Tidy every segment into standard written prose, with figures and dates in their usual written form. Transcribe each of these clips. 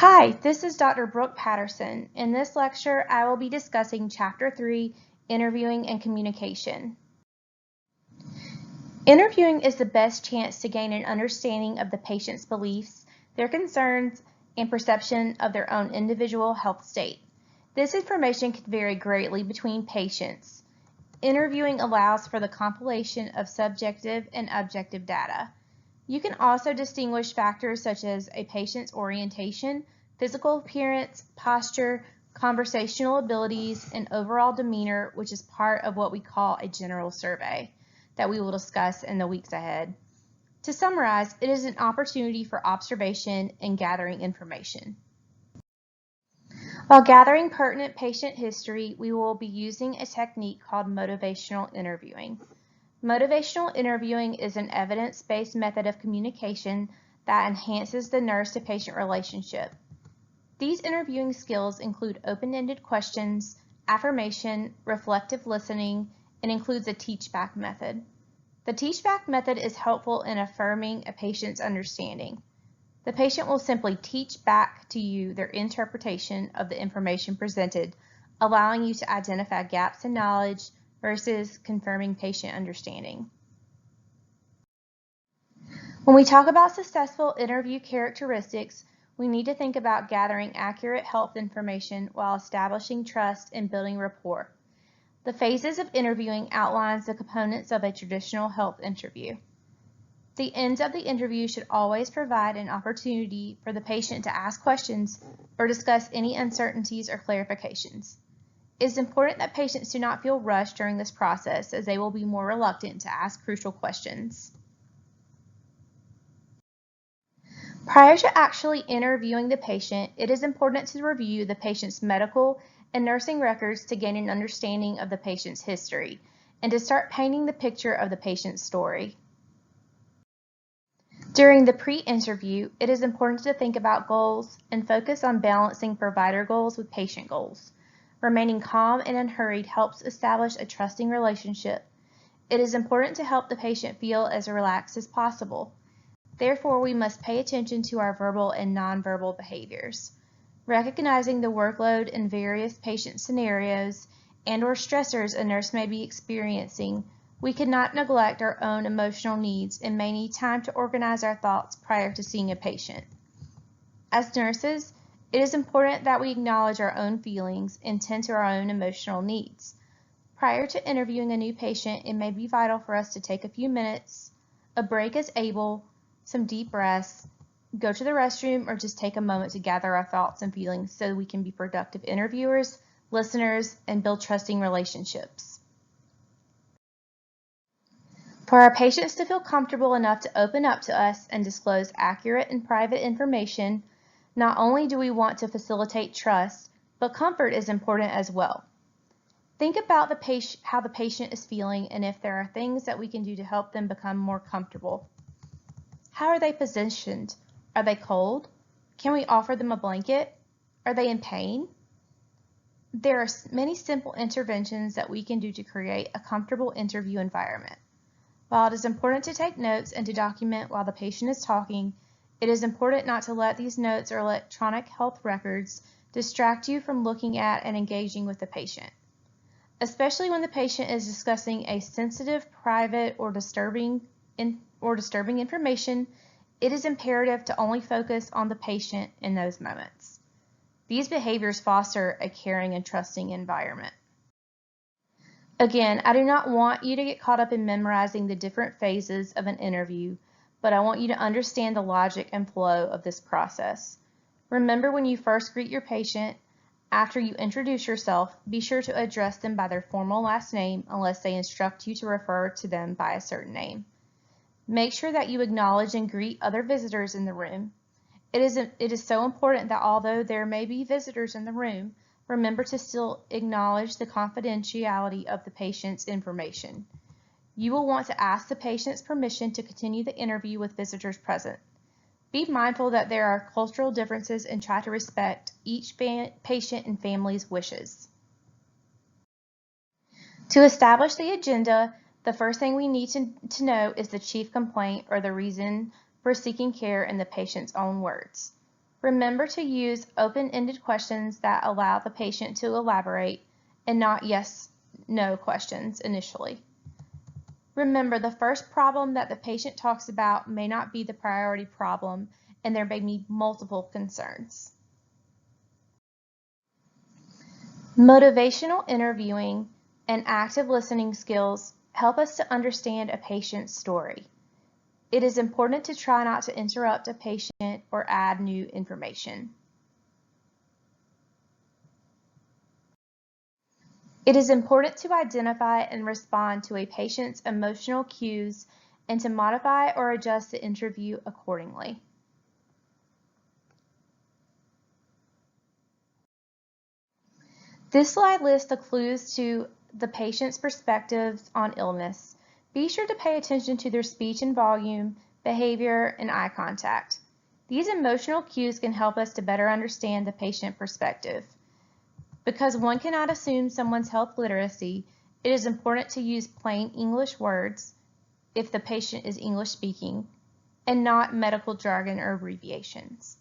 Hi, this is Dr. Brooke Patterson. In this lecture, I will be discussing Chapter 3, Interviewing and Communication. Interviewing is the best chance to gain an understanding of the patient's beliefs, their concerns, and perception of their own individual health state. This information can vary greatly between patients. Interviewing allows for the compilation of subjective and objective data. You can also distinguish factors such as a patient's orientation, physical appearance, posture, conversational abilities, and overall demeanor, which is part of what we call a general survey that we will discuss in the weeks ahead. To summarize, it is an opportunity for observation and gathering information. While gathering pertinent patient history, we will be using a technique called motivational interviewing. Motivational interviewing is an evidence-based method of communication that enhances the nurse-to-patient relationship. These interviewing skills include open-ended questions, affirmation, reflective listening, and includes a teach-back method. The teach-back method is helpful in affirming a patient's understanding. The patient will simply teach back to you their interpretation of the information presented, allowing you to identify gaps in knowledge versus confirming patient understanding. When we talk about successful interview characteristics, we need to think about gathering accurate health information while establishing trust and building rapport. The phases of interviewing outlines the components of a traditional health interview. The ends of the interview should always provide an opportunity for the patient to ask questions or discuss any uncertainties or clarifications. It is important that patients do not feel rushed during this process, as they will be more reluctant to ask crucial questions. Prior to actually interviewing the patient, it is important to review the patient's medical and nursing records to gain an understanding of the patient's history and to start painting the picture of the patient's story. During the pre-interview, it is important to think about goals and focus on balancing provider goals with patient goals. Remaining calm and unhurried helps establish a trusting relationship. It is important to help the patient feel as relaxed as possible. Therefore, we must pay attention to our verbal and nonverbal behaviors. Recognizing the workload in various patient scenarios and/or stressors a nurse may be experiencing, we cannot neglect our own emotional needs and may need time to organize our thoughts prior to seeing a patient. As nurses, it is important that we acknowledge our own feelings and tend to our own emotional needs. Prior to interviewing a new patient, it may be vital for us to take a few minutes, a break as able, some deep breaths, go to the restroom, or just take a moment to gather our thoughts and feelings so we can be productive interviewers, listeners, and build trusting relationships. For our patients to feel comfortable enough to open up to us and disclose accurate and private information, not only do we want to facilitate trust, but comfort is important as well. Think about how the patient is feeling and if there are things that we can do to help them become more comfortable. How are they positioned? Are they cold? Can we offer them a blanket? Are they in pain? There are many simple interventions that we can do to create a comfortable interview environment. While it is important to take notes and to document while the patient is talking, it is important not to let these notes or electronic health records distract you from looking at and engaging with the patient. Especially when the patient is discussing a sensitive, private, or disturbing information, it is imperative to only focus on the patient in those moments. These behaviors foster a caring and trusting environment. Again, I do not want you to get caught up in memorizing the different phases of an interview, but I want you to understand the logic and flow of this process. Remember, when you first greet your patient, after you introduce yourself, be sure to address them by their formal last name unless they instruct you to refer to them by a certain name. Make sure that you acknowledge and greet other visitors in the room. It is so important that although there may be visitors in the room, remember to still acknowledge the confidentiality of the patient's information. You will want to ask the patient's permission to continue the interview with visitors present. Be mindful that there are cultural differences and try to respect each patient and family's wishes. To establish the agenda, the first thing we need to know is the chief complaint or the reason for seeking care in the patient's own words. Remember to use open-ended questions that allow the patient to elaborate and not yes/no questions initially. Remember, the first problem that the patient talks about may not be the priority problem, and there may be multiple concerns. Motivational interviewing and active listening skills help us to understand a patient's story. It is important to try not to interrupt a patient or add new information. It is important to identify and respond to a patient's emotional cues and to modify or adjust the interview accordingly. This slide lists the clues to the patient's perspectives on illness. Be sure to pay attention to their speech and volume, behavior, and eye contact. These emotional cues can help us to better understand the patient perspective. Because one cannot assume someone's health literacy, it is important to use plain English words if the patient is English speaking, and not medical jargon or abbreviations.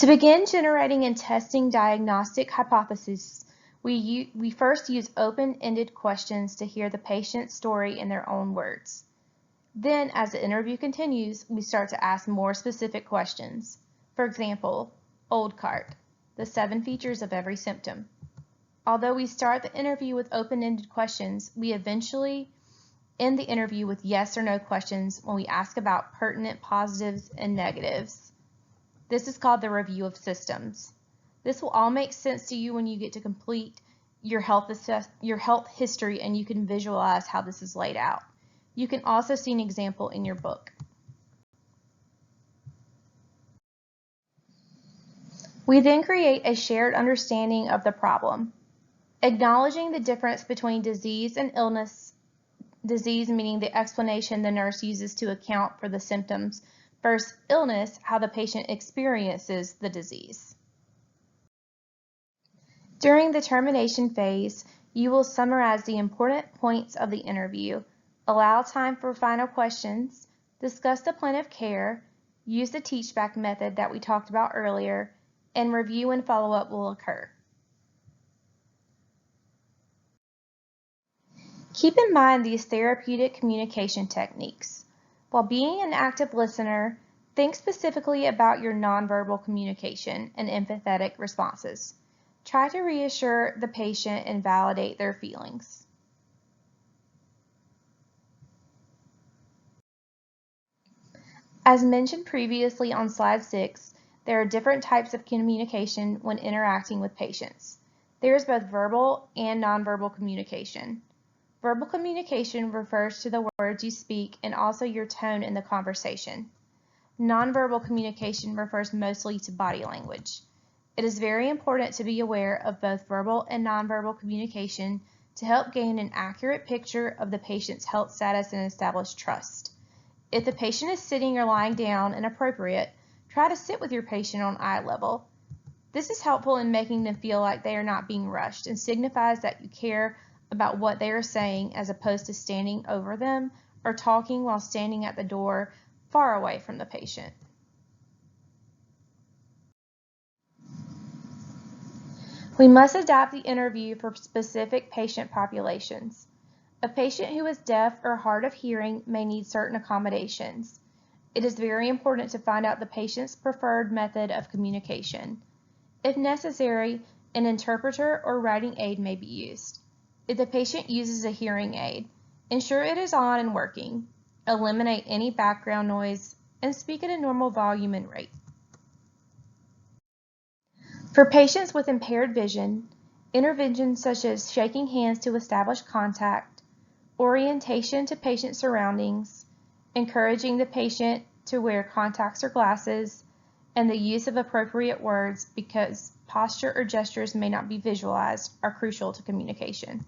To begin generating and testing diagnostic hypotheses, we first use open-ended questions to hear the patient's story in their own words. Then, as the interview continues, we start to ask more specific questions. For example, old cart, the 7 features of every symptom. Although we start the interview with open-ended questions, we eventually end the interview with yes or no questions when we ask about pertinent positives and negatives. This is called the review of systems. This will all make sense to you when you get to complete your health history and you can visualize how this is laid out. You can also see an example in your book. We then create a shared understanding of the problem, acknowledging the difference between disease and illness, disease meaning the explanation the nurse uses to account for the symptoms, versus illness, how the patient experiences the disease. During the termination phase, you will summarize the important points of the interview, allow time for final questions, discuss the plan of care, use the teach-back method that we talked about earlier, and review and follow-up will occur. Keep in mind these therapeutic communication techniques. While being an active listener, think specifically about your nonverbal communication and empathetic responses. Try to reassure the patient and validate their feelings. As mentioned previously on slide 6, there are different types of communication when interacting with patients. There is both verbal and nonverbal communication. Verbal communication refers to the words you speak and also your tone in the conversation. Nonverbal communication refers mostly to body language. It is very important to be aware of both verbal and nonverbal communication to help gain an accurate picture of the patient's health status and establish trust. If the patient is sitting or lying down inappropriate, try to sit with your patient on eye level. This is helpful in making them feel like they are not being rushed and signifies that you care about what they are saying as opposed to standing over them or talking while standing at the door far away from the patient. We must adapt the interview for specific patient populations. A patient who is deaf or hard of hearing may need certain accommodations. It is very important to find out the patient's preferred method of communication. If necessary, an interpreter or writing aid may be used. If the patient uses a hearing aid, ensure it is on and working. Eliminate any background noise and speak at a normal volume and rate. For patients with impaired vision, interventions such as shaking hands to establish contact, orientation to patient surroundings, encouraging the patient to wear contacts or glasses, and the use of appropriate words because posture or gestures may not be visualized are crucial to communication.